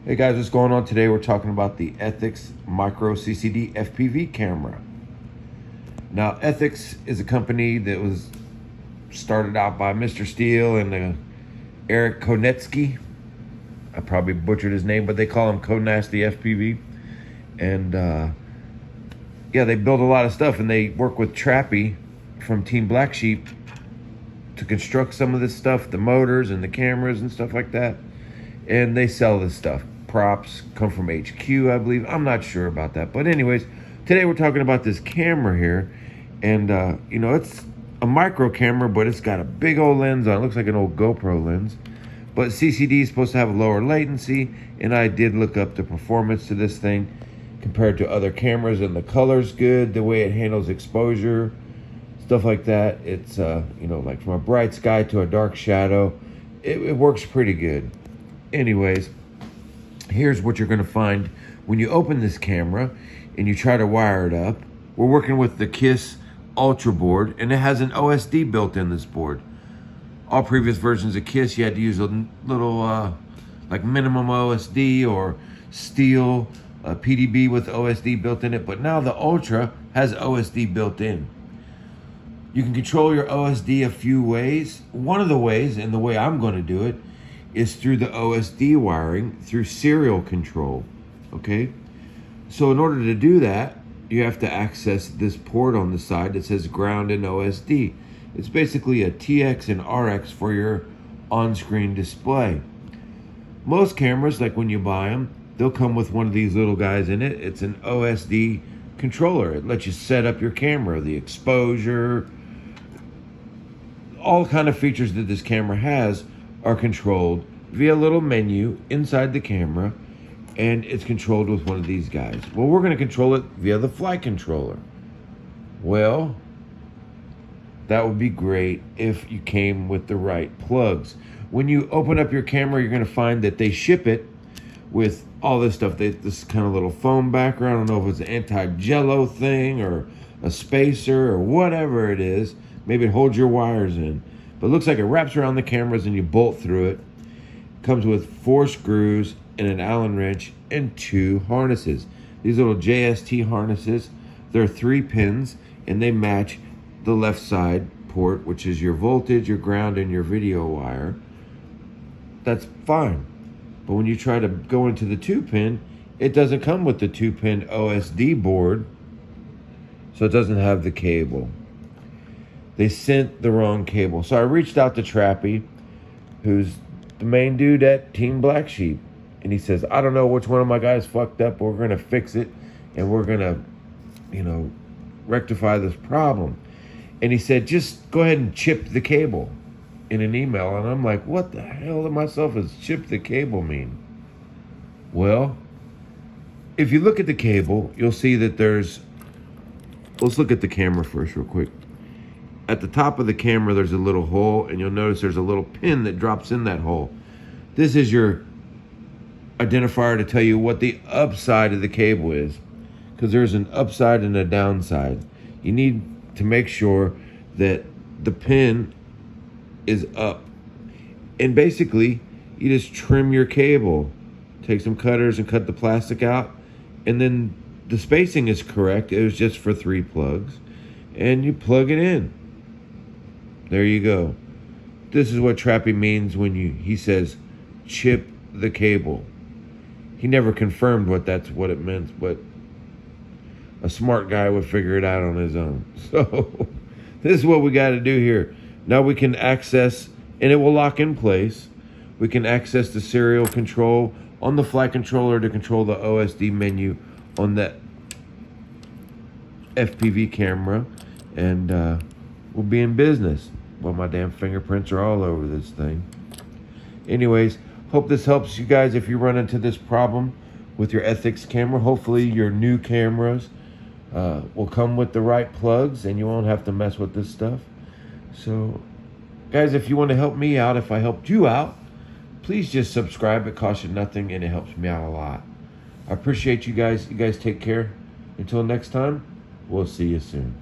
Hey guys, what's going on today? We're talking about the Ethix Micro CCD FPV Camera. Now, Ethix is a company that was started out by Mr. Steele and Eric Konetsky. I probably butchered his name, but they call him Konasty FPV. And yeah, they build a lot of stuff, and they work with Trappy from Team Blacksheep to construct some of this stuff, the motors and the cameras and stuff like that. And they sell this stuff. Props come from HQ, I believe. I'm not sure about that. But anyways, today we're talking about this camera here. And, you know, it's a micro camera, but it's got a big old lens on it. It looks like an old GoPro lens. But CCD is supposed to have a lower latency. And I did look up the performance to this thing compared to other cameras. And the color's good. The way it handles exposure, stuff like that. It's, you know, like from a bright sky to a dark shadow. It works pretty good. Anyways, here's what you're going to find when you open this camera and you try to wire it up. We're working with the KISS Ultra board, and it has an OSD built in this board. All previous versions of KISS, you had to use a little like minimum OSD or steel PDB with OSD built in it, but now the Ultra has OSD built in. You can control your OSD a few ways. One of the ways, and the way I'm going to do it, is through the OSD wiring, through serial control, okay? So in order to do that, you have to access this port on the side that says ground and OSD. It's basically a TX and RX for your on-screen display. Most cameras, like when you buy them, they'll come with one of these little guys in it. It's an OSD controller. It lets you set up your camera, the exposure, all kind of features that this camera has are controlled via a little menu inside the camera, and it's controlled with one of these guys. Well, we're going to control it via the flight controller. Well, that would be great if you came with the right plugs. When you open up your camera, you're going to find that they ship it with all this stuff. This kind of little foam background. I don't know if it's an anti-jello thing or a spacer or whatever it is. Maybe it holds your wires in. But it looks like it wraps around the cameras and you bolt through it. Comes with 4 screws and an Allen wrench and 2 harnesses. These little JST harnesses, they're 3 pins and they match the left side port, which is your voltage, your ground, and your video wire. That's fine. But when you try to go into the 2-pin, it doesn't come with the 2-pin OSD board, so it doesn't have the cable. They sent the wrong cable. So I reached out to Trappy, who's the main dude at Team Blacksheep. And he says, I don't know which one of my guys fucked up, but we're going to fix it. And we're going to, you know, rectify this problem. And he said, just go ahead and chip the cable in an email. And I'm like, what the hell to myself does chip the cable mean? Well, if you look at the cable, you'll see that there's, let's look at the camera first real quick. At the top of the camera, there's a little hole, and you'll notice there's a little pin that drops in that hole. This is your identifier to tell you what the upside of the cable is, because there's an upside and a downside. You need to make sure that the pin is up. And basically, you just trim your cable. Take some cutters and cut the plastic out, and then the spacing is correct. It was just for 3 plugs, and you plug it in. There you go. This is what Trappy means when he says chip the cable. He never confirmed what it meant, but a smart guy would figure it out on his own. So this is what we got to do here. Now we can access, and it will lock in place. We can access the serial control on the flight controller to control the OSD menu on that FPV camera, and we'll be in business. Well, my damn fingerprints are all over this thing. Anyways, hope this helps you guys if you run into this problem with your Ethix camera. Hopefully your new cameras will come with the right plugs and you won't have to mess with this stuff. So, guys, if you want to help me out, if I helped you out, please just subscribe. It costs you nothing and it helps me out a lot. I appreciate you guys. You guys take care. Until next time, we'll see you soon.